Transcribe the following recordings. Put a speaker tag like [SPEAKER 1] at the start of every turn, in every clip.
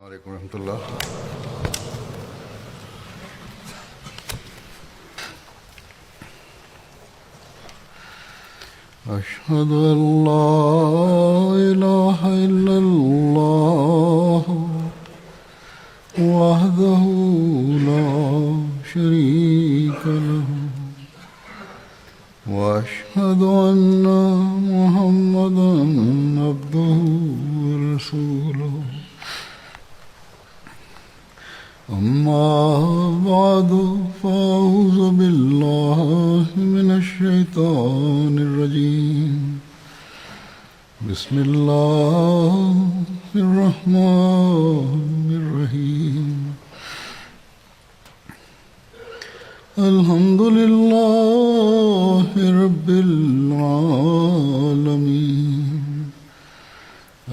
[SPEAKER 1] علیکم ورحمۃ اللہ۔ أشهد أن لا إله إلا الله وحده لا شريك له وأشهد أن محمدا عبده ورسوله أما بعد فأعوذ بالله من الشيطان الرجيم بسم الله الرحمن الرحيم الحمد لله رب العالمين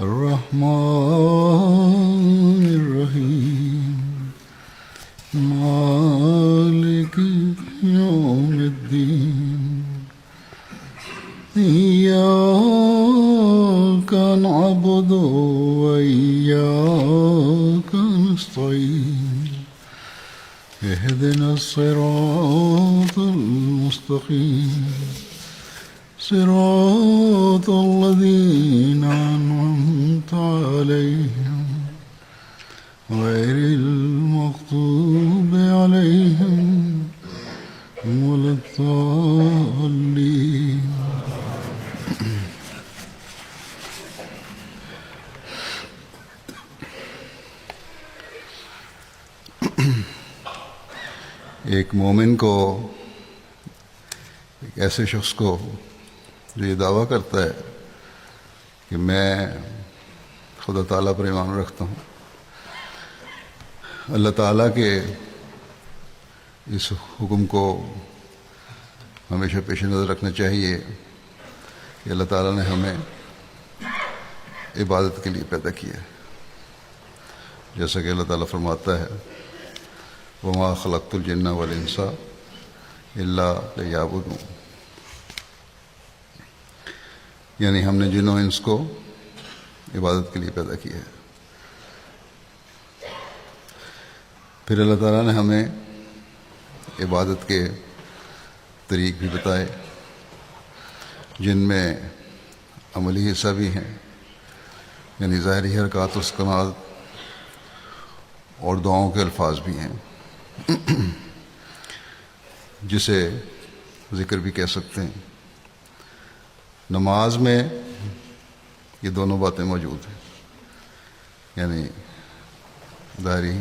[SPEAKER 1] الرحمن الرحيم مالك يوم الدين إياك نعبد وإياك نستعين اهدنا الصراط المستقيم صراط الذين أنعمت عليهم غير المغضوب عليهم ولا الضالين۔ ایک مومن کو، ایک ایسے شخص کو جو یہ دعویٰ کرتا ہے کہ میں خدا تعالیٰ پر ایمان رکھتا ہوں، اللہ تعالیٰ کے اس حکم کو ہمیشہ پیش نظر رکھنا چاہیے کہ اللہ تعالیٰ نے ہمیں عبادت کے لیے پیدا کیا ہے، جیسا کہ اللہ تعالیٰ فرماتا ہے وَمَا خَلَقْتُ الْجِنَّ وَالْإِنسَ إِلَّا لِيَعْبُدُونِ، یعنی ہم نے جن و انس کو عبادت کے لیے پیدا کیا ہے۔ پھر اللہ تعالیٰ نے ہمیں عبادت کے طریق بھی بتائے جن میں عملی حصہ بھی ہیں، یعنی ظاہری حرکات و سکنات اور دعاؤں کے الفاظ بھی ہیں، جسے ذکر بھی کہہ سکتے ہیں۔ نماز میں یہ دونوں باتیں موجود ہیں، یعنی ظاہری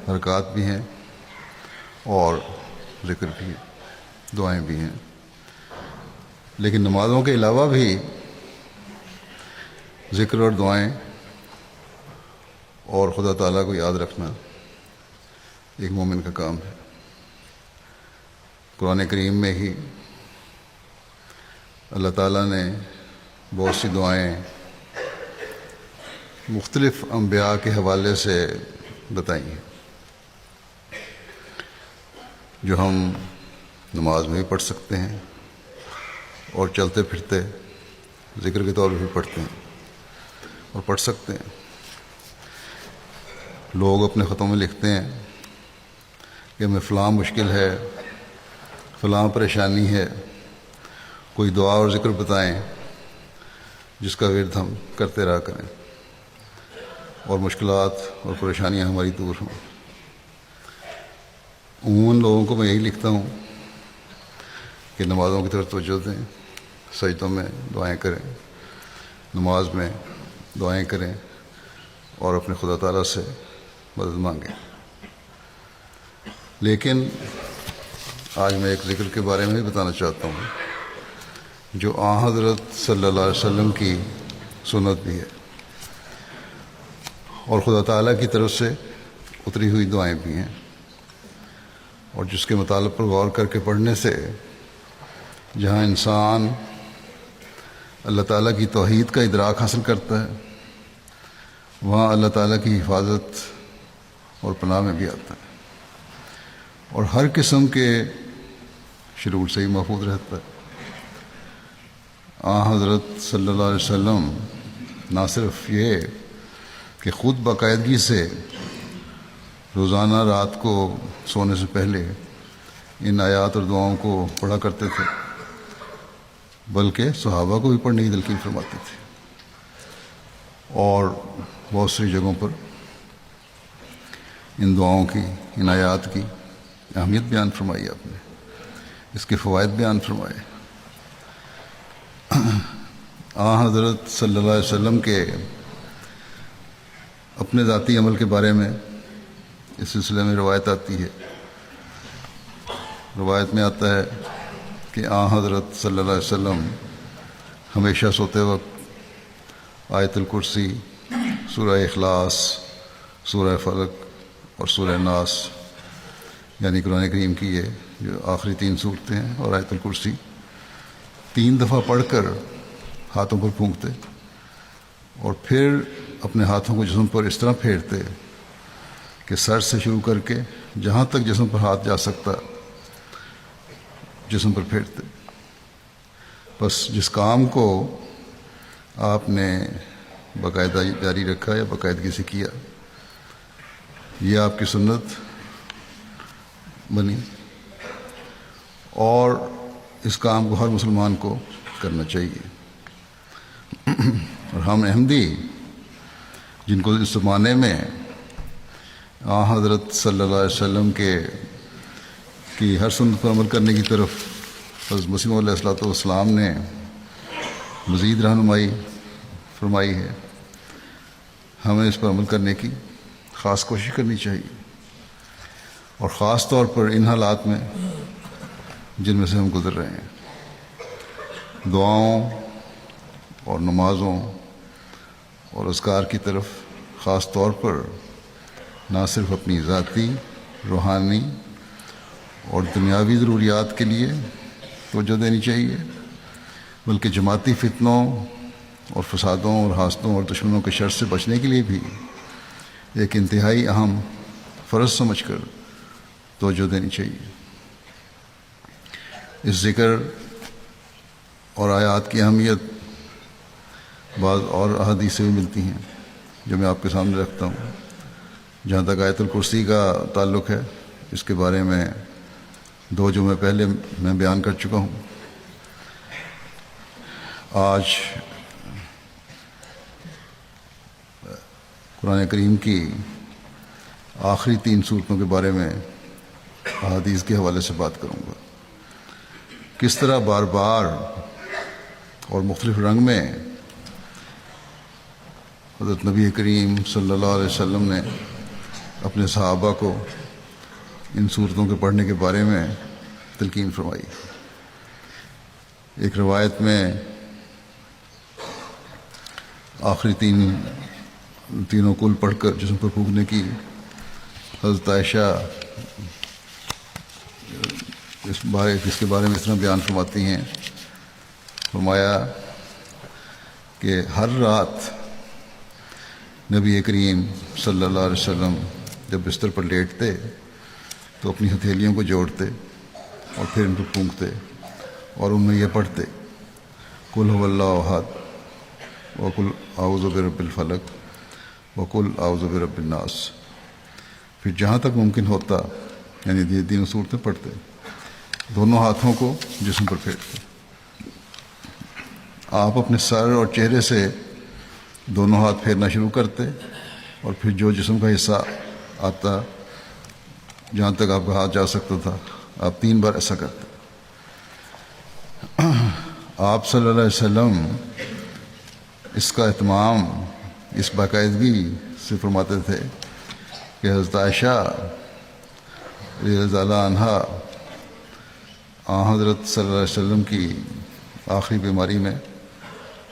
[SPEAKER 1] حرکات بھی ہیں اور ذکر بھی ہے، دعائیں بھی ہیں۔ لیکن نمازوں کے علاوہ بھی ذکر اور دعائیں اور خدا تعالیٰ کو یاد رکھنا ایک مومن کا کام ہے۔ قرآن کریم میں ہی اللہ تعالیٰ نے بہت سی دعائیں مختلف انبیاء کے حوالے سے بتائی ہیں، جو ہم نماز میں بھی پڑھ سکتے ہیں اور چلتے پھرتے ذکر کے طور پر بھی پڑھتے ہیں اور پڑھ سکتے ہیں۔ لوگ اپنے خطوں میں لکھتے ہیں کہ ہمیں فلاں مشکل ہے، فلاں پریشانی ہے، کوئی دعا اور ذکر بتائیں جس کا ورد ہم کرتے رہا کریں اور مشکلات اور پریشانیاں ہماری دور ہوں۔ عموماً لوگوں کو میں یہی لکھتا ہوں کہ نمازوں کی طرف توجہ دیں، سجدوں میں دعائیں کریں، نماز میں دعائیں کریں اور اپنے خدا تعالیٰ سے مدد مانگیں۔ لیکن آج میں ایک ذکر کے بارے میں بھی بتانا چاہتا ہوں جو آن حضرت صلی اللہ علیہ وسلم کی سنت بھی ہے اور خدا تعالیٰ کی طرف سے اتری ہوئی دعائیں بھی ہیں، اور جس کے مطالب پر غور کر کے پڑھنے سے جہاں انسان اللہ تعالیٰ کی توحید کا ادراک حاصل کرتا ہے، وہاں اللہ تعالیٰ کی حفاظت اور پناہ میں بھی آتا ہے اور ہر قسم کے شرور سے ہی محفوظ رہتا ہے۔ حضرت صلی اللہ علیہ وسلم نہ صرف یہ کہ خود باقاعدگی سے روزانہ رات کو سونے سے پہلے ان آیات اور دعاؤں کو پڑھا کرتے تھے، بلکہ صحابہ کو بھی پڑھنے کی تلقین فرماتے تھے، اور بہت سی جگہوں پر ان دعاؤں کی، ان آیات کی اہمیت بیان فرمائی آپ نے، اس کے فوائد بیان فرمائے۔ حضرت صلی اللہ علیہ وسلم کے اپنے ذاتی عمل کے بارے میں اس سلسلے میں روایت آتی ہے۔ روایت میں آتا ہے کہ حضرت صلی اللہ علیہ وسلم ہمیشہ سوتے وقت آیت الکرسی، سورہ اخلاص، سورہ فلق اور سورہ ناس، یعنی قرآن کریم کی یہ جو آخری 3 صورتیں ہیں، اور آیت الکرسی 3 دفعہ پڑھ کر ہاتھوں پر پھونکتے، اور پھر اپنے ہاتھوں کو جسم پر اس طرح پھیرتے کہ سر سے شروع کر کے جہاں تک جسم پر ہاتھ جا سکتا جسم پر پھیرتے۔ بس جس کام کو آپ نے باقاعدہ جاری رکھا یا باقاعدگی سے کیا، یہ آپ کی سنت بنی، اور اس کام کو ہر مسلمان کو کرنا چاہیے۔ اور ہم احمدی جن کو اس زمانے میں حضرت صلی اللہ علیہ وسلم کی ہر سنت پر عمل کرنے کی طرف حضرت مسیح علیہ الصلوۃ والسلام نے مزید رہنمائی فرمائی ہے، ہمیں اس پر عمل کرنے کی خاص کوشش کرنی چاہیے، اور خاص طور پر ان حالات میں جن میں سے ہم گزر رہے ہیں، دعاؤں اور نمازوں اور اذکار کی طرف خاص طور پر نہ صرف اپنی ذاتی، روحانی اور دنیاوی ضروریات کے لیے توجہ دینی چاہیے، بلکہ جماعتی فتنوں اور فسادوں اور حاسدوں اور دشمنوں کے شر سے بچنے کے لیے بھی ایک انتہائی اہم فرض سمجھ کر توجہ دینی چاہیے۔ اس ذکر اور آیات کی اہمیت بعض اور احادیث سے بھی ملتی ہیں جو میں آپ کے سامنے رکھتا ہوں۔ جہاں تک آیت الکرسی کا تعلق ہے، اس کے بارے میں 2 جمعے پہلے میں بیان کر چکا ہوں۔ آج قرآن کریم کی آخری 3 صورتوں کے بارے میں احادیث کے حوالے سے بات کروں گا، کس طرح بار بار اور مختلف رنگ میں حضرت نبی کریم صلی اللہ علیہ وسلم نے اپنے صحابہ کو ان صورتوں کے پڑھنے کے بارے میں تلقین فرمائی۔ ایک روایت میں آخری تینوں کل پڑھ کر جسم پر پھونکنے کی حضرت عائشہ اس کے بارے میں اس طرح بیان فرماتی ہیں، فرمایا کہ ہر رات نبی کریم صلی اللہ علیہ وسلم جب بستر پر لیٹتے تو اپنی ہتھیلیوں کو جوڑتے اور پھر ان کو پھونکتے، اور ان میں یہ پڑھتے، قل هو اللہ احد وقل اعوذ برب الفلق وقل اعوذ برب الناس۔ پھر جہاں تک ممکن ہوتا، یعنی یہ 3 صورتیں پڑھتے، دونوں ہاتھوں کو جسم پر پھیرتے۔ آپ اپنے سر اور چہرے سے دونوں ہاتھ پھیرنا شروع کرتے، اور پھر جو جسم کا حصہ آتا جہاں تک آپ کا ہاتھ جا سکتا تھا، آپ 3 بار ایسا کرتے۔ آپ صلی اللہ علیہ وسلم اس کا اہتمام اس باقاعدگی سے فرماتے تھے کہ حضرت عائشہ رضی اللہ عنہا حضرت صلی اللہ علیہ وسلم کی آخری بیماری میں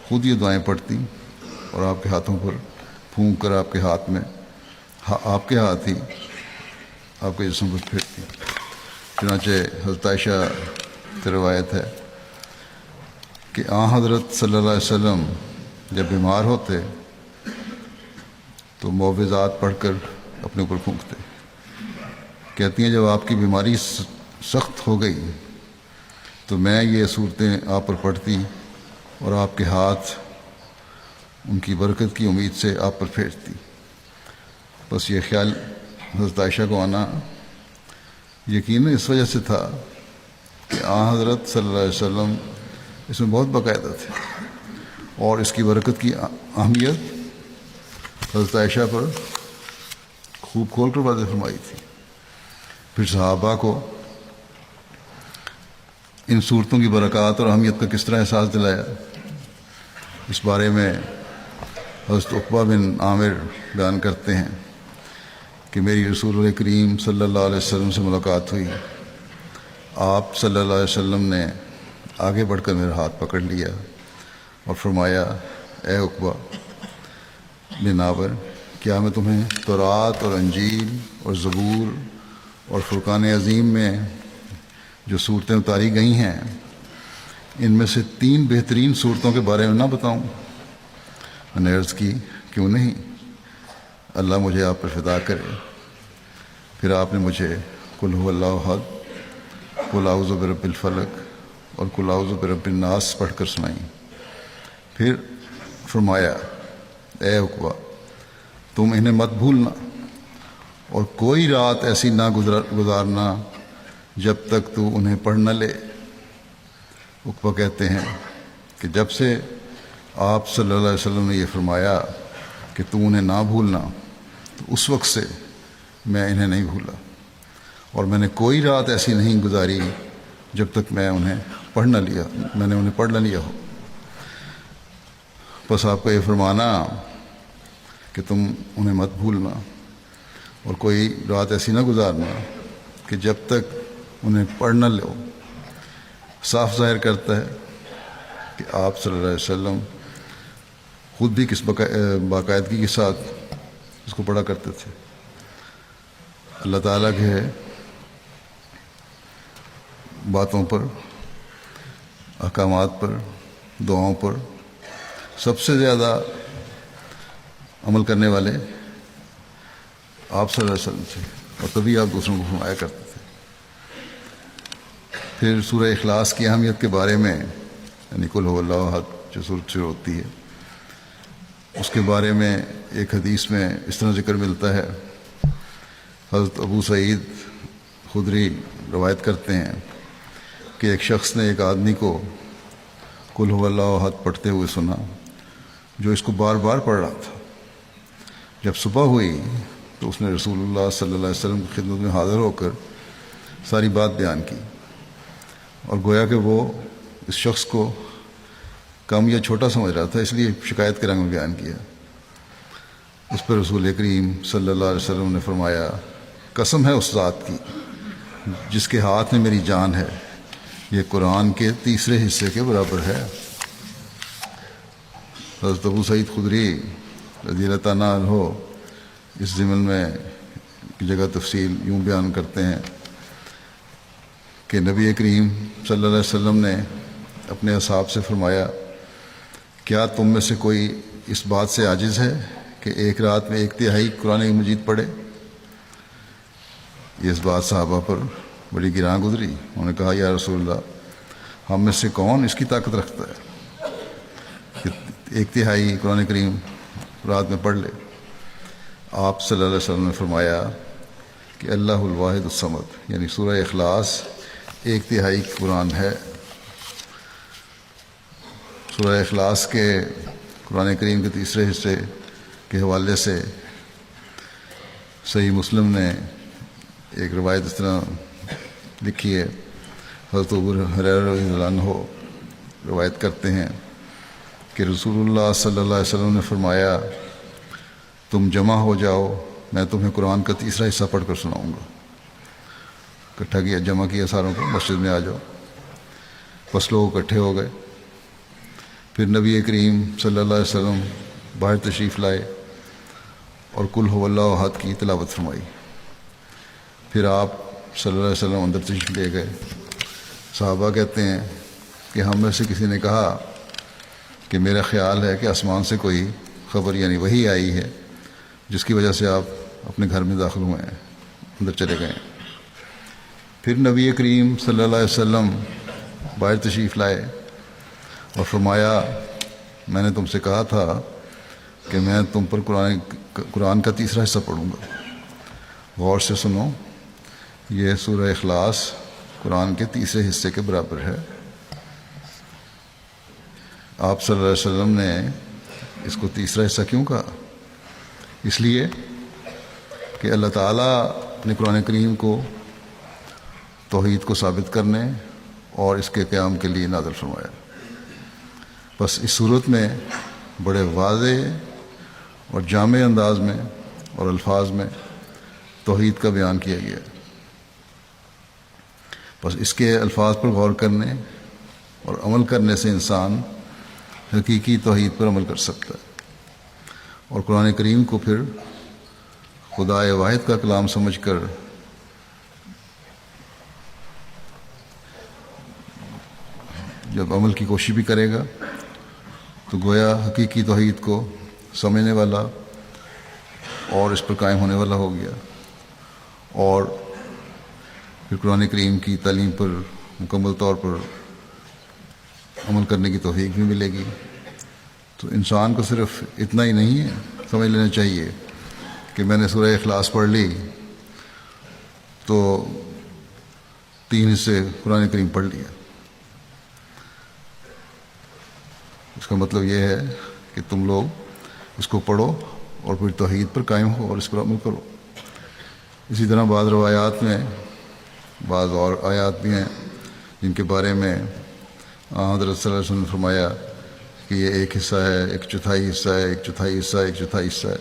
[SPEAKER 1] خود یہ دعائیں پڑھتی اور آپ کے ہاتھوں پر پھونک کر آپ کے ہاتھ میں آپ کے ہاتھ ہی آپ کے جسم پر پھیرتی۔ چنانچہ حضرت عائشہ سے روایت ہے کہ حضرت صلی اللہ علیہ وسلم جب بیمار ہوتے تو معوذات پڑھ کر اپنے اوپر پھونکتے۔ کہتی ہیں جب آپ کی بیماری سخت ہو گئی تو میں یہ صورتیں آپ پر پڑھتی اور آپ کے ہاتھ ان کی برکت کی امید سے آپ پر پھیرتی۔ بس یہ خیال حضرت عائشہ کو آنا یقیناً اس وجہ سے تھا کہ حضرت صلی اللہ علیہ وسلم اس میں بہت باقاعدہ تھے، اور اس کی برکت کی اہمیت حضرت عائشہ پر خوب کھول کر واضح فرمائی تھی۔ پھر صحابہ کو ان صورتوں کی برکات اور اہمیت کا کس طرح احساس دلایا، اس بارے میں حضرت عقبہ بن عامر بیان کرتے ہیں کہ میری رسول اللہ کریم صلی اللہ علیہ وسلم سے ملاقات ہوئی، آپ صلی اللہ علیہ وسلم نے آگے بڑھ کر میرا ہاتھ پکڑ لیا اور فرمایا، اے عقبہ بن عامر، کیا میں تمہیں تورات اور انجیل اور زبور اور فرقان عظیم میں جو صورتیں اتاری گئی ہیں ان میں سے 3 بہترین صورتوں کے بارے میں نہ بتاؤں؟ میں نے عرض کی، کیوں نہیں، اللہ مجھے آپ پر فدا کرے۔ پھر آپ نے مجھے قل هو اللہ احد، قل اعوذ برب الفلق اور قل اعوذ برب الناس پڑھ کر سنائیں۔ پھر فرمایا، اے عقبہ، تم انہیں مت بھولنا اور کوئی رات ایسی نہ گزارنا جب تک تو انہیں پڑھ نہ لے۔ عقبہ کہتے ہیں کہ جب سے آپ صلی اللہ علیہ وسلم نے یہ فرمایا کہ تو انہیں نہ بھولنا، تو اس وقت سے میں انہیں نہیں بھولا، اور میں نے کوئی رات ایسی نہیں گزاری جب تک میں نے انہیں پڑھ نہ لیا ہو۔ بس آپ کا یہ فرمانا کہ تم انہیں مت بھولنا اور کوئی رات ایسی نہ گزارنا کہ جب تک انہیں پڑھ نہ لو، صاف ظاہر کرتا ہے کہ آپ صلی اللہ علیہ وسلم خود بھی کس باقاعدگی کے ساتھ اس کو پڑھا کرتے تھے۔ اللہ تعالیٰ کے باتوں پر، احکامات پر، دعاؤں پر سب سے زیادہ عمل کرنے والے آپ صلی اللہ علیہ وسلم تھے، اور تبھی آپ دوسروں کو فرمایا کرتے تھے۔ پھر سورہ اخلاص کی اہمیت کے بارے میں، یعنی قل هو اللہ احد جو سورت شروع ہوتی ہے، اس کے بارے میں ایک حدیث میں اس طرح ذکر ملتا ہے۔ حضرت ابو سعید خدری روایت کرتے ہیں کہ ایک شخص نے ایک آدمی کو قل هو اللہ احد پڑھتے ہوئے سنا، جو اس کو بار بار پڑھ رہا تھا۔ جب صبح ہوئی تو اس نے رسول اللہ صلی اللہ علیہ وسلم کی خدمت میں حاضر ہو کر ساری بات بیان کی، اور گویا کہ وہ اس شخص کو کم یا چھوٹا سمجھ رہا تھا، اس لیے شکایت کے رنگ میں بیان کیا۔ اس پر رسول کریم صلی اللہ علیہ وسلم نے فرمایا، قسم ہے اس ذات کی جس کے ہاتھ میں میری جان ہے، یہ قرآن کے تیسرے حصے کے برابر ہے۔ حضرت ابو سعید خدری رضی اللہ تعالیٰ عنہ اس ضمن میں کی جگہ تفصیل یوں بیان کرتے ہیں کہ نبی کریم صلی اللہ علیہ وسلم نے اپنے اصحاب سے فرمایا، کیا تم میں سے کوئی اس بات سے عاجز ہے کہ ایک رات میں 1/3 قرآن مجید پڑھے؟ یہ اس بات صحابہ پر بڑی گراں گزری۔ انہوں نے کہا، یا رسول اللہ، ہم میں سے کون اس کی طاقت رکھتا ہے کہ 1/3 قرآن کریم رات میں پڑھ لے؟ آپ صلی اللہ علیہ وسلم نے فرمایا کہ اللہ الواحد الصمد، یعنی سورہ اخلاص 1/3 قرآن ہے۔ سورہ اخلاص کے قرآن کریم کے تیسرے حصے کے حوالے سے صحیح مسلم نے ایک روایت اس طرح لکھی ہے۔ حضرت ابو ہریرہ رضی اللہ عنہ روایت کرتے ہیں کہ رسول اللہ صلی اللہ علیہ وسلم نے فرمایا، تم جمع ہو جاؤ، میں تمہیں قرآن کا تیسرا حصہ پڑھ کر سناؤں گا۔ اکٹھا کیا، جمع کیا ساروں کو، مسجد میں آ جاؤ۔ بس لوگ اکٹھے ہو گئے۔ پھر نبی کریم صلی اللہ علیہ وسلم باہر تشریف لائے اور قل هو اللہ احد کی تلاوت فرمائی۔ پھر آپ صلی اللہ علیہ وسلم اندر تشریف لے گئے۔ صحابہ کہتے ہیں کہ ہم میں سے کسی نے کہا کہ میرا خیال ہے کہ آسمان سے کوئی خبر یعنی وحی آئی ہے، جس کی وجہ سے آپ اپنے گھر میں داخل ہوئے ہیں، اندر چلے گئے ہیں۔ پھر نبی کریم صلی اللہ علیہ وسلم باہر تشریف لائے اور فرمایا، میں نے تم سے کہا تھا کہ میں تم پر قرآن کا تیسرا حصہ پڑھوں گا۔ غور سے سنو، یہ سورہ اخلاص قرآن کے تیسرے حصے کے برابر ہے۔ آپ صلی اللہ علیہ وسلم نے اس کو تیسرا حصہ کیوں کہا؟ اس لیے کہ اللہ تعالیٰ نے قرآن کریم کو توحید کو ثابت کرنے اور اس کے قیام کے لیے نازل فرمایا۔ بس اس صورت میں بڑے واضح اور جامع انداز میں اور الفاظ میں توحید کا بیان کیا گیا۔ بس اس کے الفاظ پر غور کرنے اور عمل کرنے سے انسان حقیقی توحید پر عمل کر سکتا ہے، اور قرآن کریم کو پھر خدائے واحد کا کلام سمجھ کر جب عمل کی کوشش بھی کرے گا تو گویا حقیقی توحید کو سمجھنے والا اور اس پر قائم ہونے والا ہو گیا، اور پھر قرآن کریم کی تعلیم پر مکمل طور پر عمل کرنے کی توفیق بھی ملے گی۔ تو انسان کو صرف اتنا ہی نہیں ہے سمجھ لینا چاہیے کہ میں نے سورہ اخلاص پڑھ لی تو 3 حصے قرآن کریم پڑھ لیا۔ اس کا مطلب یہ ہے کہ تم لوگ اس کو پڑھو اور پھر توحید پر قائم ہو اور اس پر عمل کرو۔ اسی طرح بعض روایات میں بعض اور آیات بھی ہیں جن کے بارے میں حضرت صلی اللہ علیہ وسلم نے فرمایا کہ یہ 1 حصہ ہے، 1/4 حصہ ہے، 1/4 حصہ ہے، 1/4 حصہ ہے۔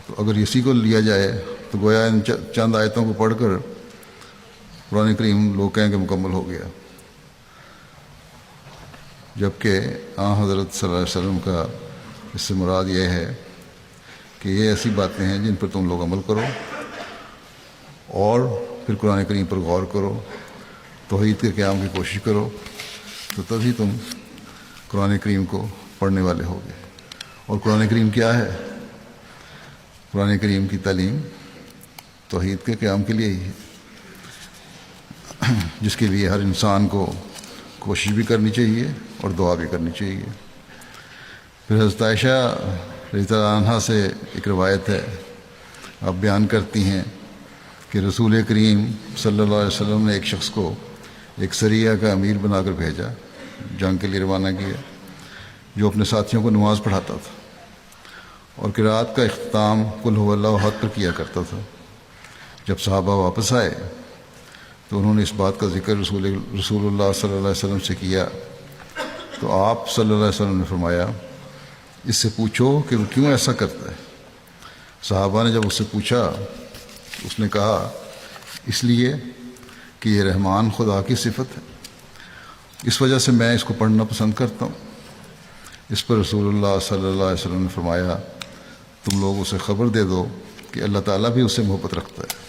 [SPEAKER 1] تو اگر اسی کو لیا جائے تو گویا ان چند آیتوں کو پڑھ کر قرآن کریم لوگ کہیں کہ مکمل ہو گیا، جبکہ حضرت صلی اللہ علیہ وسلم کا اس سے مراد یہ ہے کہ یہ ایسی باتیں ہیں جن پر تم لوگ عمل کرو اور پھر قرآن کریم پر غور کرو، توحید کے قیام کی کوشش کرو، تو تبھی تم قرآن کریم کو پڑھنے والے ہوگے۔ اور قرآن کریم کیا ہے؟ قرآن کریم کی تعلیم توحید کے قیام کے لیے ہی ہے، جس کے لیے ہر انسان کو کوشش بھی کرنی چاہیے اور دعا بھی کرنی چاہیے۔ پھر حضرت عائشہ رضی اللہ عنہا سے ایک روایت ہے، آپ بیان کرتی ہیں کہ رسول کریم صلی اللہ علیہ وسلم نے ایک شخص کو ایک سریہ کا امیر بنا کر بھیجا، جنگ کے لیے روانہ کیا، جو اپنے ساتھیوں کو نماز پڑھاتا تھا اور قرات کا اختتام قل هو اللہ احد پر کیا کرتا تھا۔ جب صحابہ واپس آئے تو انہوں نے اس بات کا ذکر رسول اللہ صلی اللہ علیہ وسلم سے کیا، تو آپ صلی اللہ علیہ وسلم نے فرمایا اس سے پوچھو کہ وہ کیوں ایسا کرتا ہے۔ صحابہ نے جب اس سے پوچھا تو اس نے کہا اس لیے کہ یہ رحمان خدا کی صفت ہے، اس وجہ سے میں اس کو پڑھنا پسند کرتا ہوں۔ اس پر رسول اللہ صلی اللہ علیہ وسلم نے فرمایا تم لوگ اسے خبر دے دو کہ اللہ تعالیٰ بھی اس سے محبت رکھتا ہے۔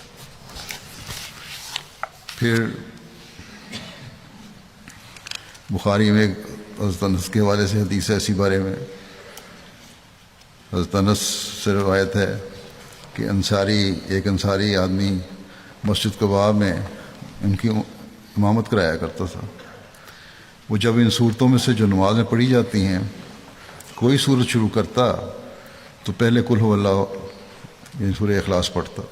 [SPEAKER 1] پھر بخاری میں حضرت انس کے حوالے سے حدیث ہے اسی بارے میں۔ حضرت انس سے روایت ہے کہ ایک انصاری آدمی مسجد قباء میں ان کی امامت کرایا کرتا تھا۔ وہ جب ان صورتوں میں سے جو نمازیں پڑھی جاتی ہیں کوئی صورت شروع کرتا تو پہلے قل هو اللہ یعنی سورہ اخلاص پڑھتا،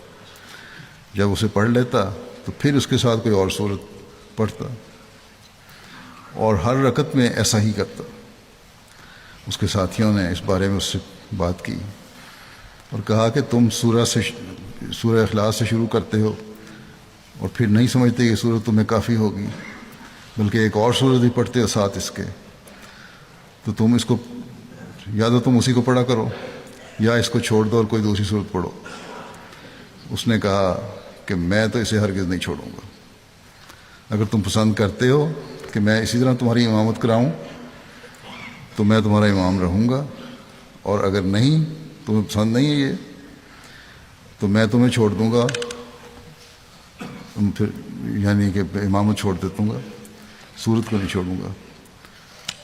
[SPEAKER 1] جب اسے پڑھ لیتا تو پھر اس کے ساتھ کوئی اور صورت پڑھتا، اور ہر رکعت میں ایسا ہی کرتا۔ اس کے ساتھیوں نے اس بارے میں اس سے بات کی اور کہا کہ تم سورہ اخلاص سے شروع کرتے ہو اور پھر نہیں سمجھتے کہ صورت تمہیں کافی ہوگی، بلکہ ایک اور صورت بھی پڑھتے ہو ساتھ اس کے، تو تم اس کو یا تو تم اسی کو پڑھا کرو یا اس کو چھوڑ دو اور کوئی دوسری صورت پڑھو۔ اس نے کہا کہ میں تو اسے ہرگز نہیں چھوڑوں گا، اگر تم پسند کرتے ہو کہ میں اسی طرح تمہاری امامت کراؤں تو میں تمہارا امام رہوں گا، اور اگر نہیں تمہیں پسند نہیں ہے یہ تو میں تمہیں چھوڑ دوں گا، پھر یعنی کہ امامت چھوڑ دیتا ہوں گا، صورت کو نہیں چھوڑوں گا۔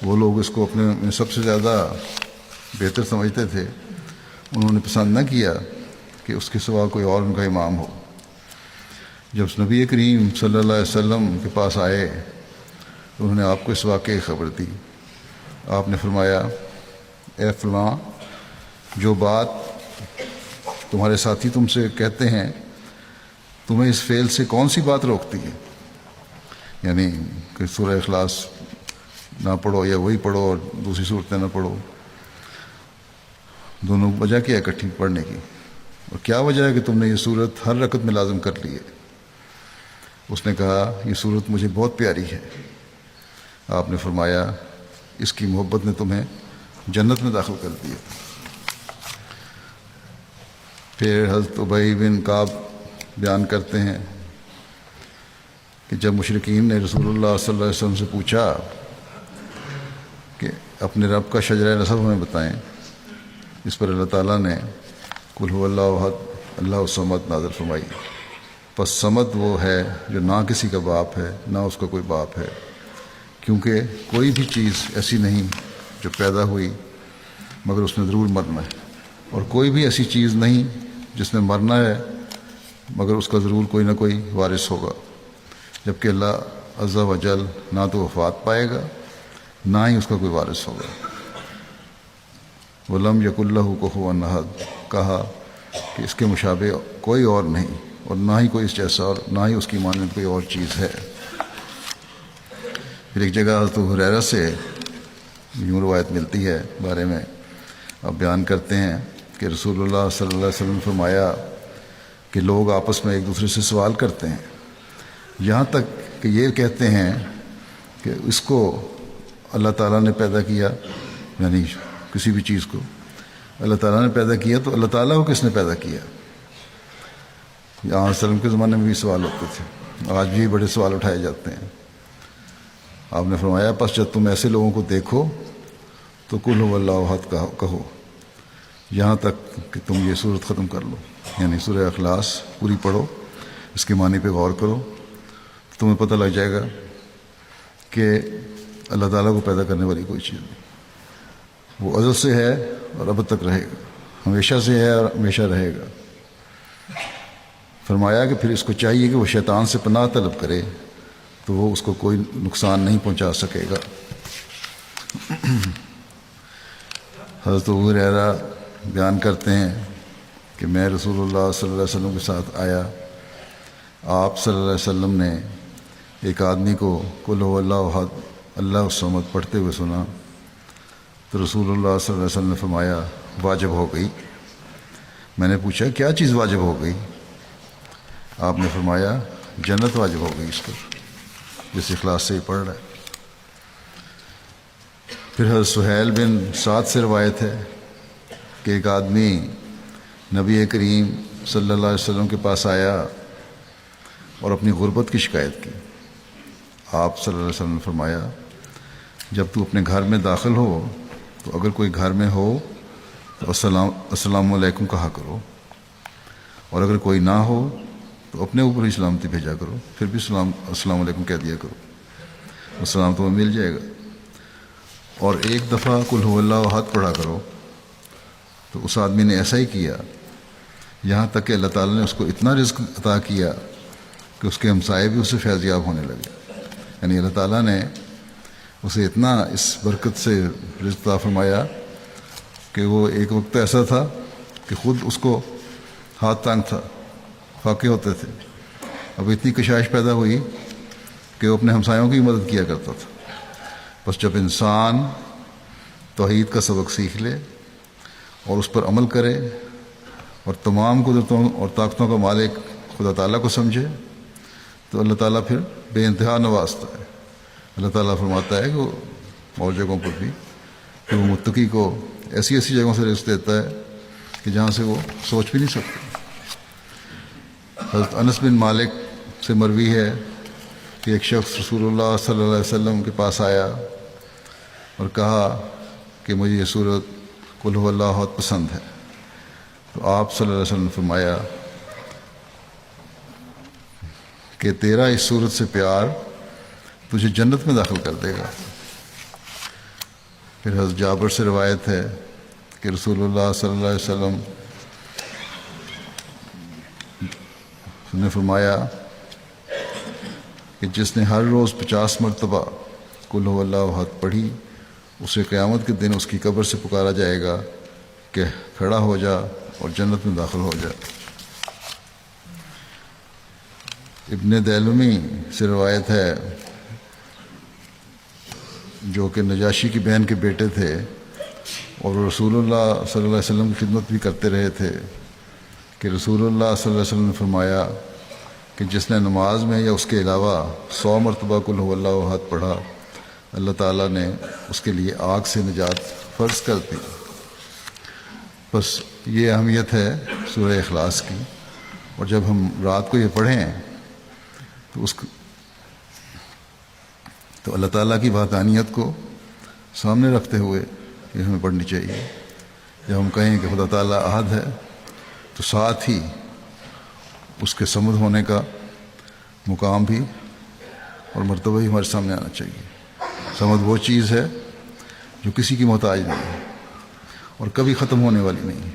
[SPEAKER 1] وہ لوگ اس کو اپنے میں سب سے زیادہ بہتر سمجھتے تھے، انہوں نے پسند نہ کیا کہ اس کے سوا کوئی اور ان کا امام ہو۔ جب نبی کریم صلی اللہ علیہ وسلم کے پاس آئے تو انہوں نے آپ کو اس واقعے کی خبر دی۔ آپ نے فرمایا اے فلاں، جو بات تمہارے ساتھی تم سے کہتے ہیں تمہیں اس فعل سے کون سی بات روکتی ہے؟ یعنی کہ سورہ اخلاص نہ پڑھو یا وہی پڑھو اور دوسری صورتیں نہ پڑھو، دونوں وجہ کیا ہے اکٹھی پڑھنے کی؟ اور کیا وجہ ہے کہ تم نے یہ صورت ہر رکعت میں لازم کر لی ہے؟ اس نے کہا یہ صورت مجھے بہت پیاری ہے۔ آپ نے فرمایا اس کی محبت نے تمہیں جنت میں داخل کر دیا۔ پھر حضرت ابی بن کعب بیان کرتے ہیں کہ جب مشرکین نے رسول اللہ صلی اللہ علیہ وسلم سے پوچھا کہ اپنے رب کا شجرہ نسب ہمیں بتائیں، اس پر اللہ تعالیٰ نے قل هو اللہ احد اللہ الصمد نازل فرمائی۔ پس صمد وہ ہے جو نہ کسی کا باپ ہے نہ اس کا کوئی باپ ہے، کیونکہ کوئی بھی چیز ایسی نہیں جو پیدا ہوئی مگر اس نے ضرور مرنا ہے، اور کوئی بھی ایسی چیز نہیں جس نے مرنا ہے مگر اس کا ضرور کوئی نہ کوئی وارث ہوگا، جبکہ اللہ عز و جل نہ تو وفات پائے گا نہ ہی اس کا کوئی وارث ہوگا۔ وَلَمْ يَكُنْ لَهُ كُفُوًا أَحَدٌ، کہا کہ اس کے مشابہ کوئی اور نہیں، اور نہ ہی کوئی اس جیسا، اور نہ ہی اس کی مانند کوئی اور چیز ہے۔ پھر ایک جگہ حضرت ہریرہ سے یوں روایت ملتی ہے بارے میں، اب بیان کرتے ہیں کہ رسول اللہ صلی اللہ علیہ وسلم نے فرمایا کہ لوگ آپس میں ایک دوسرے سے سوال کرتے ہیں، یہاں تک کہ یہ کہتے ہیں کہ اس کو اللہ تعالیٰ نے پیدا کیا، یعنی کسی بھی چیز کو اللہ تعالیٰ نے پیدا کیا تو اللہ تعالیٰ کو کس نے پیدا کیا؟ یہاں وسلم کے زمانے میں بھی سوال ہوتے تھے، آج بھی بڑے سوال اٹھائے جاتے ہیں۔ آپ نے فرمایا پس جب تم ایسے لوگوں کو دیکھو تو قل هو اللہ احد کہو، یہاں تک کہ تم یہ صورت ختم کر لو، یعنی سورہ اخلاص پوری پڑھو، اس کے معنی پہ غور کرو، تمہیں پتہ لگ جائے گا کہ اللہ تعالیٰ کو پیدا کرنے والی کوئی چیز نہیں، وہ ازل سے ہے اور اب تک رہے گا، ہمیشہ سے ہے اور ہمیشہ رہے گا۔ فرمایا کہ پھر اس کو چاہیے کہ وہ شیطان سے پناہ طلب کرے تو وہ اس کو کوئی نقصان نہیں پہنچا سکے گا۔ حضرت ابو ہریرہ بیان کرتے ہیں کہ میں رسول اللہ صلی اللہ علیہ وسلم کے ساتھ آیا، آپ صلی اللہ علیہ وسلم نے ایک آدمی کو قل هو اللہ احد اللہ الصمد پڑھتے ہوئے سنا، تو رسول اللہ صلی اللہ علیہ وسلم نے فرمایا واجب ہو گئی۔ میں نے پوچھا کیا چیز واجب ہو گئی؟ آپ نے فرمایا جنت واجب ہو گئی اس پر، جس اخلاص سے ہی پڑھ رہا ہے۔ پھر حضرت سہیل بن سعد سے روایت ہے کہ ایک آدمی نبی کریم صلی اللہ علیہ وسلم کے پاس آیا اور اپنی غربت کی شکایت کی۔ آپ صلی اللہ علیہ وسلم نے فرمایا جب تو اپنے گھر میں داخل ہو تو اگر کوئی گھر میں ہو تو السلام علیکم کہا کرو، اور اگر کوئی نہ ہو تو اپنے اوپر ہی سلامتی بھیجا کرو، پھر بھی السلام علیکم کہہ دیا کرو، السلام تمہیں مل جائے گا۔ اور ایک دفعہ قل هو اللہ احد پڑھا کرو۔ تو اس آدمی نے ایسا ہی کیا، یہاں تک کہ اللہ تعالیٰ نے اس کو اتنا رزق عطا کیا کہ اس کے ہمسائے بھی اس سے فیض یاب ہونے لگے، یعنی اللہ تعالیٰ نے اسے اتنا اس برکت سے رزق عطا فرمایا کہ وہ ایک وقت ایسا تھا کہ خود اس کو ہاتھ تانگ تھا، فاقے ہوتے تھے، اب اتنی کشائش پیدا ہوئی کہ وہ اپنے ہمسایوں کی مدد کیا کرتا تھا۔ بس جب انسان توحید کا سبق سیکھ لے اور اس پر عمل کرے اور تمام قدرتوں اور طاقتوں کا مالک خدا تعالیٰ کو سمجھے تو اللہ تعالیٰ پھر بے انتہا نوازتا ہے۔ اللہ تعالیٰ فرماتا ہے کہ وہ اور جگہوں پر بھی کہ وہ متقی کو ایسی ایسی جگہوں سے رزق دیتا ہے کہ جہاں سے وہ سوچ بھی نہیں سکتے۔ حضرت انس بن مالک سے مروی ہے کہ ایک شخص رسول اللہ صلی اللہ علیہ وسلم کے پاس آیا اور کہا کہ مجھے یہ صورت قل هو اللہ احد پسند ہے، تو آپ صلی اللہ علیہ وسلم نے فرمایا کہ تیرا اس صورت سے پیار تجھے جنت میں داخل کر دے گا۔ پھر حضرت جابر سے روایت ہے کہ رسول اللہ صلی اللہ علیہ وسلم نے فرمایا کہ جس نے ہر روز 50 مرتبہ قل هو اللہ احد پڑھی اسے قیامت کے دن اس کی قبر سے پکارا جائے گا کہ کھڑا ہو جا اور جنت میں داخل ہو جا۔ ابن دیلمی سے روایت ہے، جو کہ نجاشی کی بہن کے بیٹے تھے اور وہ رسول اللہ صلی اللہ علیہ وسلم کی خدمت بھی کرتے رہے تھے، کہ رسول اللہ صلی اللہ علیہ وسلم نے فرمایا کہ جس نے نماز میں یا اس کے علاوہ 100 مرتبہ قل هو اللہ احد پڑھا، اللہ تعالیٰ نے اس کے لیے آگ سے نجات فرض کر دی۔ بس یہ اہمیت ہے سورہ اخلاص کی، اور جب ہم رات کو یہ پڑھیں تو اللہ تعالیٰ کی وحدانیت کو سامنے رکھتے ہوئے یہ ہمیں پڑھنی چاہیے۔ جب ہم کہیں کہ خدا تعالیٰ احد ہے تو ساتھ ہی اس کے صمد ہونے کا مقام بھی اور مرتبہ بھی ہمارے سامنے آنا چاہیے۔ صمد وہ چیز ہے جو کسی کی محتاج نہیں ہے اور کبھی ختم ہونے والی نہیں ہے،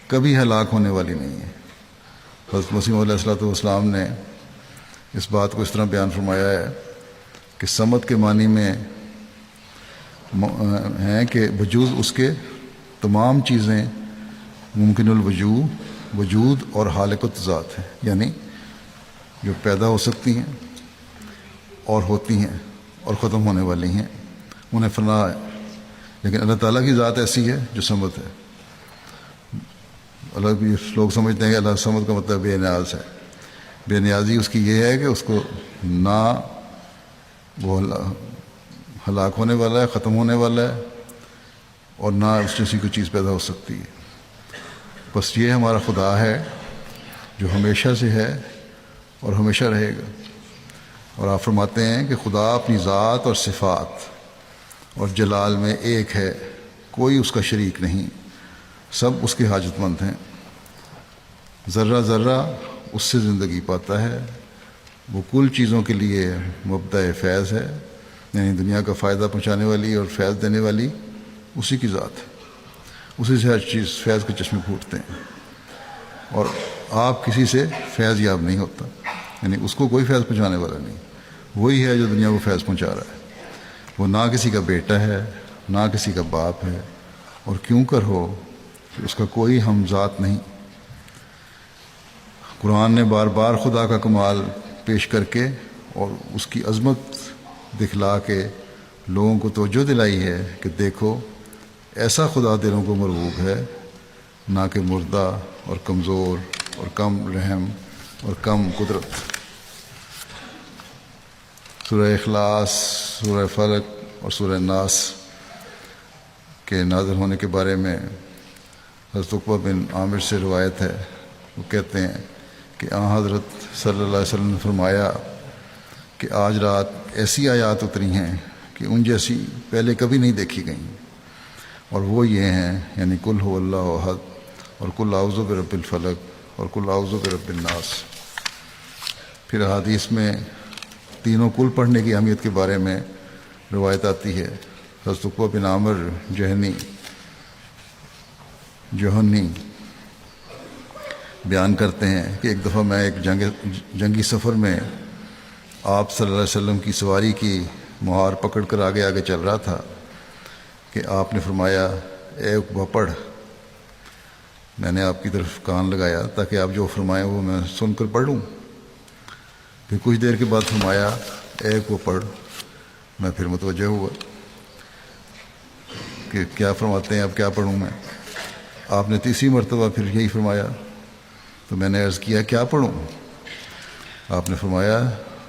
[SPEAKER 1] کبھی ہلاک ہونے والی نہیں ہے۔ حضرت مسیح علیہ الصلوۃ والسلام نے اس بات کو اس طرح بیان فرمایا ہے کہ صمد کے معنی میں ہیں کہ وجود اس کے تمام چیزیں ممکن وجود اور حالقۃ ذات ہیں، یعنی جو پیدا ہو سکتی ہیں اور ہوتی ہیں اور ختم ہونے والی ہیں، انہیں فنا ہے۔ لیکن اللہ تعالیٰ کی ذات ایسی ہے جو صمد ہے۔ لوگ سمجھتے ہیں کہ اللہ صمد کا مطلب بے نیاز ہے۔ بے نیازی اس کی یہ ہے کہ اس کو نہ وہ ہلاک ہونے والا ہے، ختم ہونے والا ہے، اور نہ اس جیسی کوئی چیز پیدا ہو سکتی ہے۔ بس یہ ہمارا خدا ہے جو ہمیشہ سے ہے اور ہمیشہ رہے گا۔ اور آپ فرماتے ہیں کہ خدا اپنی ذات اور صفات اور جلال میں ایک ہے، کوئی اس کا شریک نہیں، سب اس کے حاجت مند ہیں۔ ذرہ ذرہ اس سے زندگی پاتا ہے، وہ کل چیزوں کے لیے مبدأ فیض ہے، یعنی دنیا کا فائدہ پہنچانے والی اور فیض دینے والی اسی کی ذات ہے۔ اسی سے ہر چیز فیض کے چشمے پھوٹتے ہیں، اور آپ کسی سے فیض یاب نہیں ہوتا، یعنی اس کو کوئی فیض پہنچانے والا نہیں، وہی ہے جو دنیا کو فیض پہنچا رہا ہے۔ وہ نہ کسی کا بیٹا ہے، نہ کسی کا باپ ہے، اور کیوں کر ہو کہ اس کا کوئی ہم ذات نہیں۔ قرآن نے بار بار خدا کا کمال پیش کر کے اور اس کی عظمت دکھلا کے لوگوں کو توجہ دلائی ہے کہ دیکھو ایسا خدا دلوں کو مرغوب ہے، نہ کہ مردہ اور کمزور اور کم رحم اور کم قدرت۔ سورہ اخلاص، سورہ فلق اور سورہ ناس کے نازل ہونے کے بارے میں حضرت عقبہ بن عامر سے روایت ہے، وہ کہتے ہیں کہ حضرت صلی اللہ علیہ وسلم نے فرمایا کہ آج رات ایسی آیات اتری ہیں کہ ان جیسی پہلے کبھی نہیں دیکھی گئیں، اور وہ یہ ہیں، یعنی قل هو اللہ احد اور قل اعوذ برب الفلق اور قل اعوذ برب الناس۔ پھر احادیث میں تینوں کل پڑھنے کی اہمیت کے بارے میں روایت آتی ہے۔ حضرت عقبہ بن عامر جوہنی بیان کرتے ہیں کہ ایک دفعہ میں ایک جنگی سفر میں آپ صلی اللہ علیہ وسلم کی سواری کی مہار پکڑ کر آگے آگے چل رہا تھا کہ آپ نے فرمایا، اے عقبہ پڑھ۔ میں نے آپ کی طرف کان لگایا تاکہ آپ جو فرمائیں وہ میں سن کر پڑھ لوں۔ پھر کچھ دیر کے بعد فرمایا، اے عقبہ پڑھ۔ میں پھر متوجہ ہوا کہ کیا فرماتے ہیں، اب کیا پڑھوں میں؟ آپ نے تیسری مرتبہ پھر یہی فرمایا، تو میں نے عرض کیا کیا پڑھوں؟ آپ نے فرمایا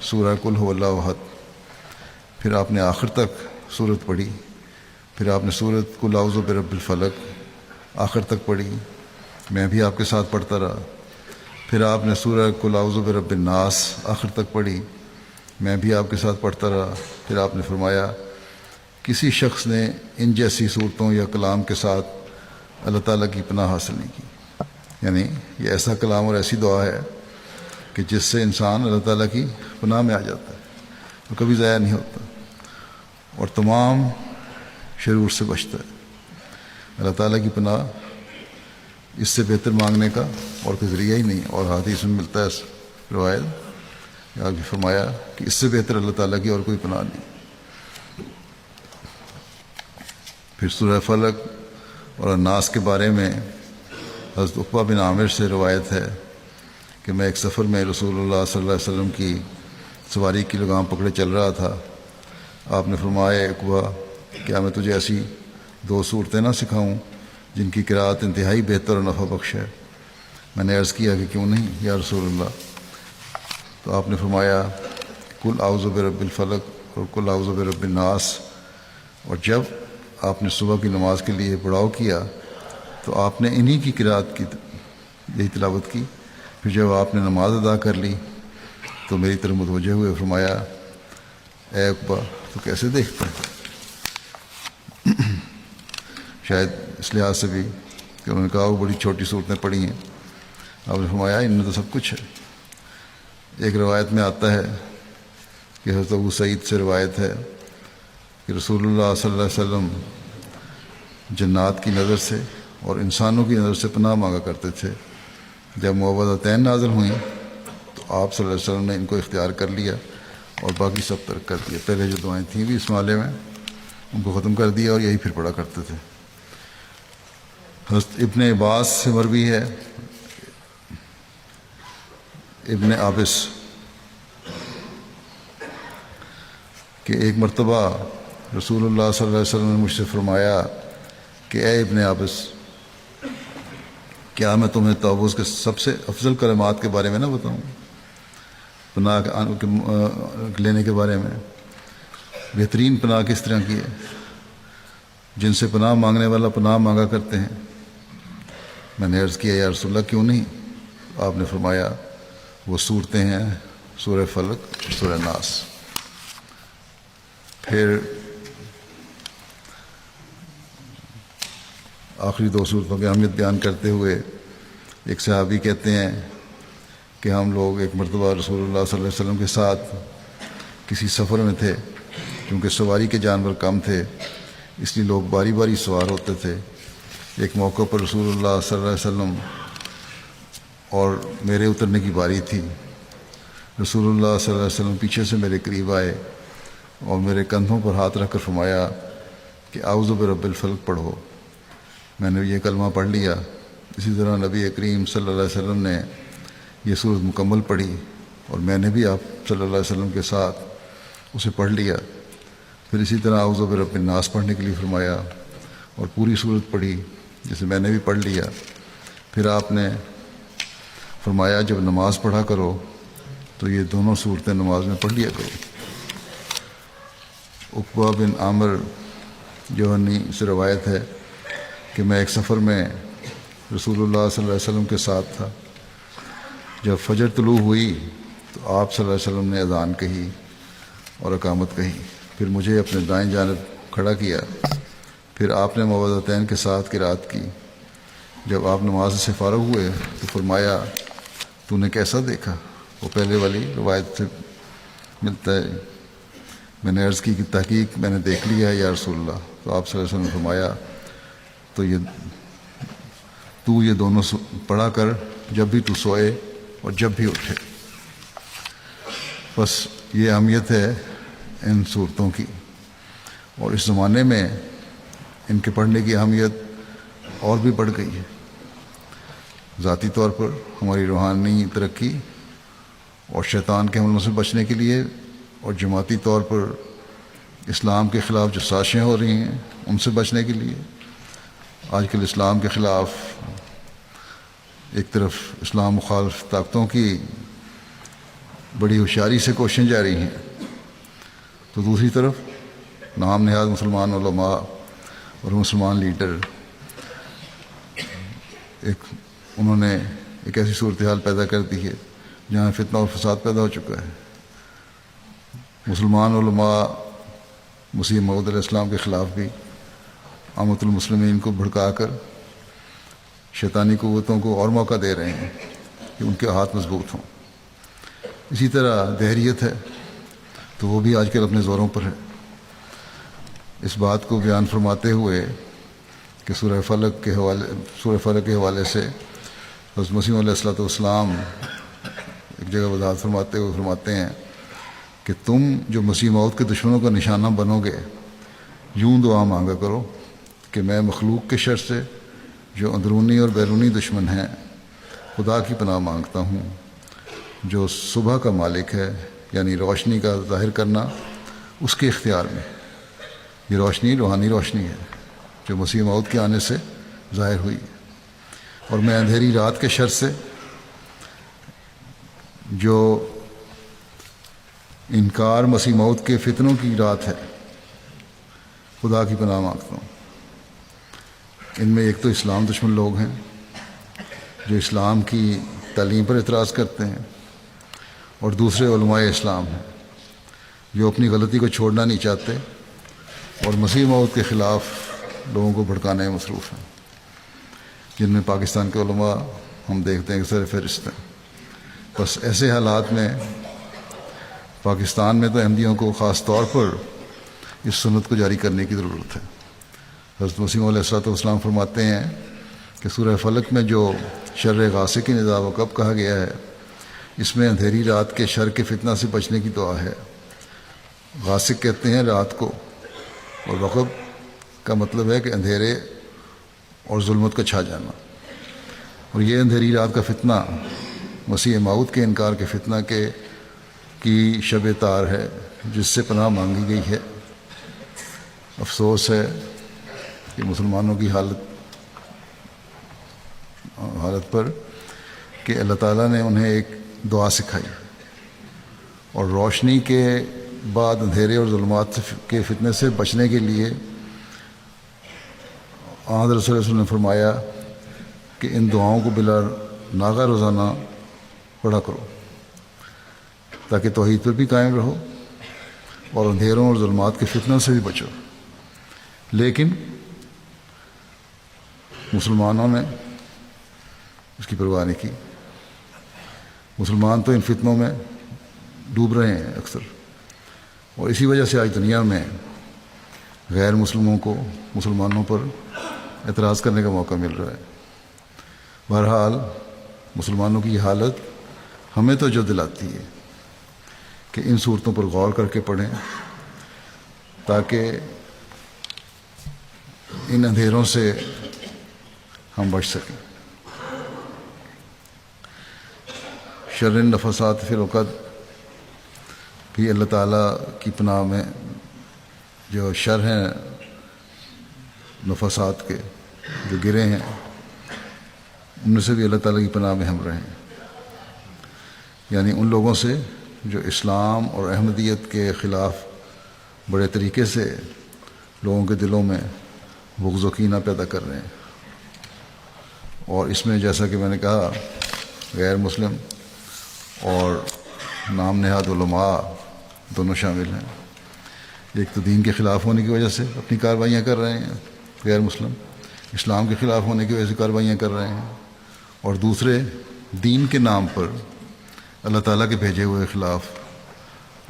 [SPEAKER 1] سورہ قل هو اللہ احد۔ پھر آپ نے آخر تک سورت پڑھی، پھر آپ نے سورت قل اعوذ برب الفلق آخر تک پڑھی، میں بھی آپ کے ساتھ پڑھتا رہا۔ پھر آپ نے سورہ قل اعوذ برب الناس آخر تک پڑھی، میں بھی آپ کے ساتھ پڑھتا رہا۔ پھر آپ نے فرمایا کسی شخص نے ان جیسی صورتوں یا کلام کے ساتھ اللہ تعالیٰ کی پناہ حاصل نہیں کی، یعنی یہ ایسا کلام اور ایسی دعا ہے کہ جس سے انسان اللہ تعالیٰ کی پناہ میں آ جاتا ہے اور کبھی ضائع نہیں ہوتا اور تمام شرور سے بچتا ہے۔ اللہ تعالیٰ کی پناہ اس سے بہتر مانگنے کا اور کوئی ذریعہ ہی نہیں، اور حدیث میں ملتا ہے روایت آپ نے فرمایا کہ اس سے بہتر اللہ تعالیٰ کی اور کوئی پناہ نہیں۔ پھر سورہ فلق اور الناس کے بارے میں حضرت عقبہ بن عامر سے روایت ہے کہ میں ایک سفر میں رسول اللہ صلی اللہ علیہ وسلم کی سواری کی لگام پکڑے چل رہا تھا. آپ نے فرمایا عقبہ کیا میں تجھے ایسی 2 صورتیں نہ سکھاؤں جن کی قرأت انتہائی بہتر اور نفع بخش ہے؟ میں نے عرض کیا کہ کیوں نہیں یا رسول اللہ؟ تو آپ نے فرمایا قل اعوذ برب الفلق اور قل اعوذ برب الناس. اور جب آپ نے صبح کی نماز کے لیے پڑاؤ کیا تو آپ نے انہی کی قرأت کی یہی تلاوت کی. پھر جب آپ نے نماز ادا کر لی تو میری طرف متوجہ ہوئے فرمایا اے عقبہ تو کیسے دیکھتا ہے؟ شاید اس لحاظ سے بھی کہ انہوں نے کہا وہ بڑی چھوٹی صورتیں پڑھی ہیں. آپ نے فرمایا ان میں تو سب کچھ ہے. ایک روایت میں آتا ہے کہ حضرت ابو سعید سے روایت ہے کہ رسول اللہ صلی اللہ علیہ وسلم جنات کی نظر سے اور انسانوں کی نظر سے پناہ مانگا کرتے تھے. جب معوذتین نازل ہوئیں تو آپ صلی اللہ علیہ وسلم نے ان کو اختیار کر لیا اور باقی سب ترک کر دیا. پہلے جو دعائیں تھیں بھی اس معاملے میں ان کو ختم کر دیا اور یہی پھر پڑھا کرتے تھے. حضرت ابن عباس سے مروی ہے ابن عابس کہ ایک مرتبہ رسول اللہ صلی اللہ علیہ وسلم نے مجھ سے فرمایا کہ اے ابن عابس کیا میں تمہیں تعوذ کے سب سے افضل کلمات کے بارے میں نہ بتاؤں؟ پناہ لینے کے بارے میں. بہترین پناہ کس طرح کی ہے؟ جن سے پناہ مانگنے والا پناہ مانگا کرتے ہیں. میں نے عرض کیا یا رسول اللہ کیوں نہیں؟ آپ نے فرمایا وہ صورتیں ہیں سورہ فلق اور سورہ ناس. پھر آخری 2 صورتوں کی اہمیت بیان کرتے ہوئے ایک صحابی کہتے ہیں کہ ہم لوگ ایک مرتبہ رسول اللہ صلی اللہ علیہ وسلم کے ساتھ کسی سفر میں تھے. کیونکہ سواری کے جانور کم تھے اس لیے لوگ باری باری سوار ہوتے تھے. ایک موقع پر رسول اللہ صلی اللہ علیہ وسلم اور میرے اترنے کی باری تھی. رسول اللہ صلی اللہ علیہ وسلم پیچھے سے میرے قریب آئے اور میرے کندھوں پر ہاتھ رکھ کر فرمایا کہ اعوذ برب الفلق پڑھو. میں نے یہ کلمہ پڑھ لیا. اسی طرح نبی کریم صلی اللہ علیہ وسلم نے یہ سورت مکمل پڑھی اور میں نے بھی آپ صلی اللہ علیہ وسلم کے ساتھ اسے پڑھ لیا. پھر اسی طرح اعوذ برب الناس پڑھنے کے لیے فرمایا اور پوری سورت پڑھی جسے میں نے بھی پڑھ لیا. پھر آپ نے فرمایا جب نماز پڑھا کرو تو یہ دونوں صورتیں نماز میں پڑھ لیا کرو. عقبہ بن عامر جوہنی سے روایت ہے کہ میں ایک سفر میں رسول اللہ صلی اللہ علیہ وسلم کے ساتھ تھا. جب فجر طلوع ہوئی تو آپ صلی اللہ علیہ وسلم نے اذان کہی اور اقامت کہی. پھر مجھے اپنے دائیں جانب کھڑا کیا. پھر آپ نے معوذتین کے ساتھ قرأت کی. جب آپ نماز سے فارغ ہوئے تو فرمایا تو نے کیسا دیکھا؟ وہ پہلے والی روایت سے ملتا ہے. میں نے عرض کی کہ تحقیق میں نے دیکھ لیا ہے یا رسول اللہ. تو آپ صلی اللہ علیہ وسلم نے فرمایا تو یہ دونوں پڑھا کر جب بھی تو سوئے اور جب بھی اٹھے. بس یہ اہمیت ہے ان صورتوں کی. اور اس زمانے میں ان کے پڑھنے کی اہمیت اور بھی بڑھ گئی ہے. ذاتی طور پر ہماری روحانی ترقی اور شیطان کے حملوں سے بچنے کے لیے اور جماعتی طور پر اسلام کے خلاف جو سازشیں ہو رہی ہیں ان سے بچنے کے لیے. آج کل اسلام کے خلاف ایک طرف اسلام مخالف طاقتوں کی بڑی ہوشیاری سے کوششیں جاری ہیں تو دوسری طرف نام نہاد مسلمان علماء اور مسلمان لیڈر انہوں نے ایک ایسی صورتحال پیدا کر دی ہے جہاں فتنہ اور فساد پیدا ہو چکا ہے. مسلمان علماء مسیح موعود علیہ السلام کے خلاف بھی عامۃ المسلمین کو بھڑکا کر شیطانی قوتوں کو اور موقع دے رہے ہیں کہ ان کے ہاتھ مضبوط ہوں. اسی طرح دہریت ہے تو وہ بھی آج کل اپنے زوروں پر ہے. اس بات کو بیان فرماتے ہوئے کہ سورہ فلق کے حوالے سے حضرت مسیح علیہ السلام ایک جگہ وضاحت فرماتے ہوئے فرماتے ہیں کہ تم جو مسیح موعود کے دشمنوں کا نشانہ بنو گے یوں دعا مانگا کرو کہ میں مخلوق کے شر سے جو اندرونی اور بیرونی دشمن ہیں خدا کی پناہ مانگتا ہوں جو صبح کا مالک ہے، یعنی روشنی کا ظاہر کرنا اس کے اختیار میں۔ یہ روشنی روحانی روشنی ہے جو مسیح موعود کے آنے سے ظاہر ہوئی، اور میں اندھیری رات کے شر سے جو انکار مسیح موعود کے فتنوں کی رات ہے خدا کی پناہ مانگتا ہوں۔ ان میں ایک تو اسلام دشمن لوگ ہیں جو اسلام کی تعلیم پر اعتراض کرتے ہیں، اور دوسرے علماء اسلام ہیں جو اپنی غلطی کو چھوڑنا نہیں چاہتے اور مسیح موعود کے خلاف لوگوں کو بھڑکانے میں مصروف ہیں، جن میں پاکستان کے علماء ہم دیکھتے ہیں کہ سر فہرست ہیں۔ بس ایسے حالات میں پاکستان میں تو احمدیوں کو خاص طور پر اس سنت کو جاری کرنے کی ضرورت ہے۔ حضرت مسیح علیہ الصلوۃ والسلام فرماتے ہیں کہ سورہ فلق میں جو شر غاسق اذا وقب کہا گیا ہے، اس میں اندھیری رات کے شر کے فتنہ سے بچنے کی دعا ہے۔ غاسق کہتے ہیں رات کو، اور وقب کا مطلب ہے کہ اندھیرے اور ظلمت کا چھا جانا، اور یہ اندھیری رات کا فتنہ مسیح موعود کے انکار کے فتنہ کی شب تار ہے جس سے پناہ مانگی گئی ہے۔ افسوس ہے کہ مسلمانوں کی حالت پر کہ اللہ تعالیٰ نے انہیں ایک دعا سکھائی، اور روشنی کے بعد اندھیرے اور ظلمات کے فتنے سے بچنے کے لیے حضرت صلی اللہ علیہ وسلم نے فرمایا کہ ان دعاؤں کو بلا ناغہ روزانہ پڑھا کرو تاکہ توحید پر بھی قائم رہو اور اندھیروں اور ظلمات کے فتنوں سے بھی بچو۔ لیکن مسلمانوں نے اس کی پرواہ نہیں کی۔ مسلمان تو ان فتنوں میں ڈوب رہے ہیں اکثر، اور اسی وجہ سے آج دنیا میں غیر مسلموں کو مسلمانوں پر اعتراض کرنے کا موقع مل رہا ہے۔ بہرحال مسلمانوں کی یہ حالت ہمیں تو جو دلاتی ہے کہ ان صورتوں پر غور کر کے پڑھیں تاکہ ان اندھیروں سے ہم بچ سکیں۔ شر النفاسات فی العقد بھی اللہ تعالیٰ کی پناہ میں، جو شر ہیں نفاسات کے جو گرے ہیں ان میں سے بھی اللہ تعالیٰ کی پناہ میں ہم رہیں، یعنی ان لوگوں سے جو اسلام اور احمدیت کے خلاف بڑے طریقے سے لوگوں کے دلوں میں بغض و کینہ پیدا کر رہے ہیں، اور اس میں جیسا کہ میں نے کہا غیر مسلم اور نام نہاد علماء دونوں شامل ہیں۔ ایک تو دین کے خلاف ہونے کی وجہ سے اپنی کارروائیاں کر رہے ہیں غیر مسلم، اسلام کے خلاف ہونے کی وجہ سے کارروائیاں کر رہے ہیں، اور دوسرے دین کے نام پر اللہ تعالیٰ کے بھیجے ہوئے خلاف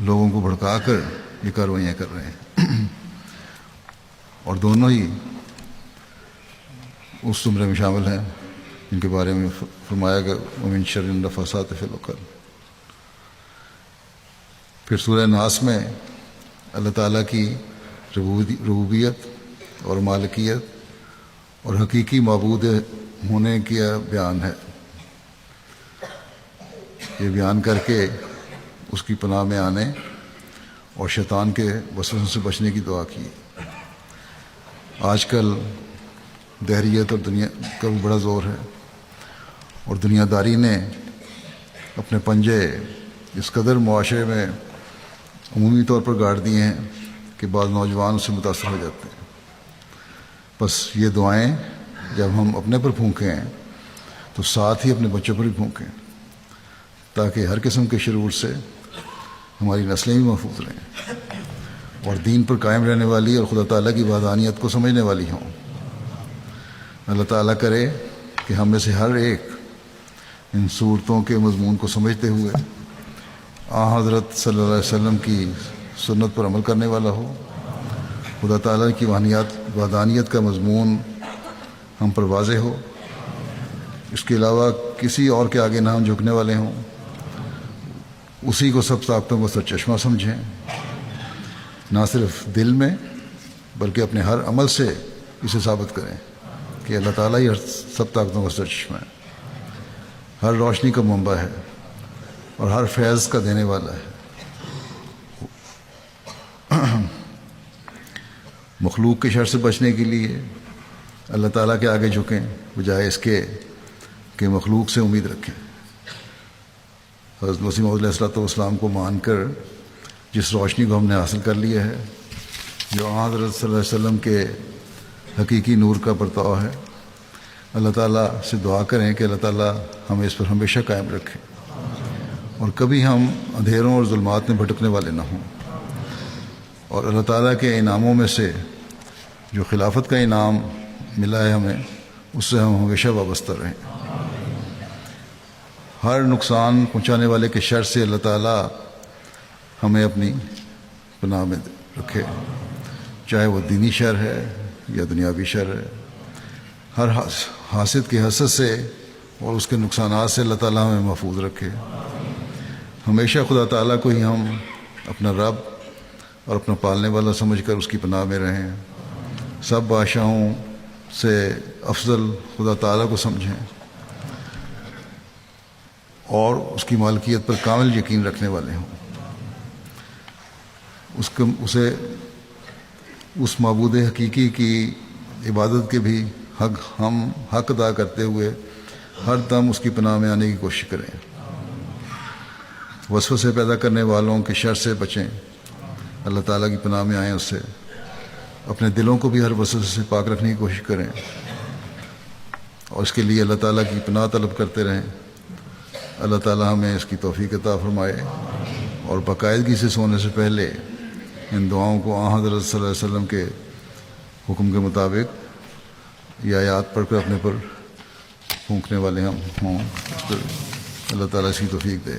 [SPEAKER 1] لوگوں کو بھڑکا کر یہ کارروائیاں کر رہے ہیں، اور دونوں ہی اس زمرے میں شامل ہیں جن کے بارے میں فرمایا گیا ومن شر النفاسات فی العقد۔ پھر سورہ ناس میں اللہ تعالیٰ کی ربوبیت اور مالکیت اور حقیقی معبود ہونے کا بیان ہے۔ یہ بیان کر کے اس کی پناہ میں آنے اور شیطان کے وسوسوں سے بچنے کی دعا کی۔ آج کل دہریت اور دنیا کا بھی بڑا زور ہے، اور دنیا داری نے اپنے پنجے اس قدر معاشرے میں عمومی طور پر گاڑ دیے ہیں کہ بعض نوجوان اس سے متاثر ہو جاتے ہیں۔ بس یہ دعائیں جب ہم اپنے پر پھونکیں تو ساتھ ہی اپنے بچوں پر بھی پھونکیں تاکہ ہر قسم کے شرور سے ہماری نسلیں بھی محفوظ رہیں اور دین پر قائم رہنے والی اور خدا تعالیٰ کی وحدانیت کو سمجھنے والی ہوں۔ اللہ تعالیٰ کرے کہ ہم میں سے ہر ایک ان صورتوں کے مضمون کو سمجھتے ہوئے حضرت صلی اللہ علیہ وسلم کی سنت پر عمل کرنے والا ہو، خدا تعالیٰ کی وحدانیت کا مضمون ہم پر واضح ہو، اس کے علاوہ کسی اور کے آگے نہ ہم جھکنے والے ہوں، اسی کو سب طاقتوں کو سرچشمہ سمجھیں، نہ صرف دل میں بلکہ اپنے ہر عمل سے اسے ثابت کریں کہ اللہ تعالیٰ ہی سب طاقتوں کا سرچشمہ ہے، ہر روشنی کا منبع ہے اور ہر فیض کا دینے والا ہے۔ مخلوق کے شر سے بچنے کے لیے اللہ تعالیٰ کے آگے جھکیں بجائے اس کے کہ مخلوق سے امید رکھیں۔ حضرت مسیح موعود علیہ السلام کو مان کر جس روشنی کو ہم نے حاصل کر لیا ہے، جو حضرت صلی اللہ علیہ وسلم کے حقیقی نور کا برتاؤ ہے، اللہ تعالیٰ سے دعا کریں کہ اللہ تعالیٰ ہمیں اس پر ہمیشہ قائم رکھے اور کبھی ہم اندھیروں اور ظلمات میں بھٹکنے والے نہ ہوں، اور اللہ تعالیٰ کے انعاموں میں سے جو خلافت کا انعام ملا ہے ہمیں، اس سے ہم ہمیشہ وابستہ رہیں۔ ہر نقصان پہنچانے والے کے شر سے اللہ تعالیٰ ہمیں اپنی پناہ میں رکھے، چاہے وہ دینی شر ہے یا دنیاوی شر ہے۔ ہر حاسد کے حسد سے اور اس کے نقصانات سے اللہ تعالیٰ ہمیں محفوظ رکھے۔ ہمیشہ خدا تعالیٰ کو ہی ہم اپنا رب اور اپنا پالنے والا سمجھ کر اس کی پناہ میں رہیں۔ سب بادشاہوں سے افضل خدا تعالیٰ کو سمجھیں اور اس کی مالکیت پر کامل یقین رکھنے والے ہوں۔ اس معبود حقیقی کی عبادت کے بھی حق ادا کرتے ہوئے ہر دم اس کی پناہ میں آنے کی کوشش کریں۔ وسوسے پیدا کرنے والوں کے شر سے بچیں، اللہ تعالیٰ کی پناہ میں آئیں اس سے۔ اپنے دلوں کو بھی ہر وسوسے سے پاک رکھنے کی کوشش کریں اور اس کے لیے اللہ تعالیٰ کی پناہ طلب کرتے رہیں۔ اللہ تعالیٰ ہمیں اس کی توفیق عطا فرمائے اور باقاعدگی سے سونے سے پہلے ان دعاؤں کو حضرت صلی اللہ علیہ وسلم کے حکم کے مطابق یہ آیات پڑھ کر اپنے پر پھونکنے والے ہم ہوں۔ اللہ تعالیٰ اس کی توفیق دے۔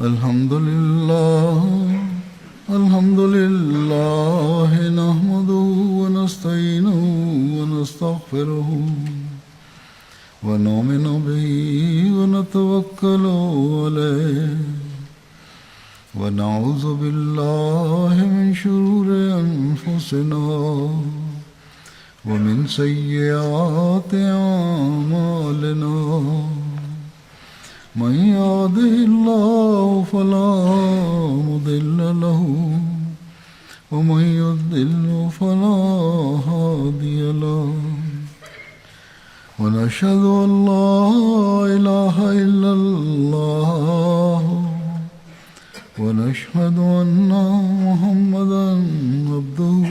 [SPEAKER 1] الحمد لله نحمده ونستعينه ونستغفره ونؤمن به ونتوكل عليه ونعوذ بالله من شرور أنفسنا ومن سيئات أعمالنا، من يهده الله فلا مضل له ومن يضلل فلا هادي له، ونشهد أن لا إله إلا الله ونشهد أن محمدا عبده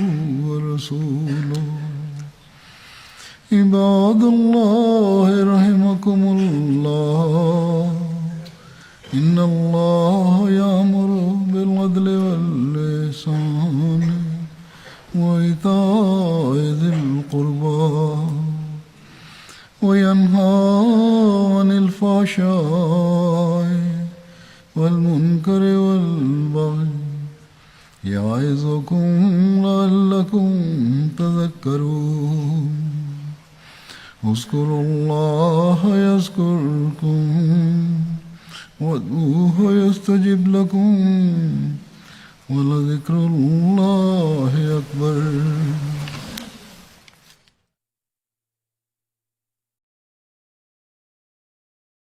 [SPEAKER 1] ورسوله۔ عباد الله رحمكم الله، إن الله يأمر بالعدل والإحسان وإيتاء ذي القربى وينهى عن الفحشاء والمنكر والبغي يعظكم لعلكم تذكرون۔ اذكروا الله يذكركم وادعوه يستجب لكم ولذكر الله أكبر۔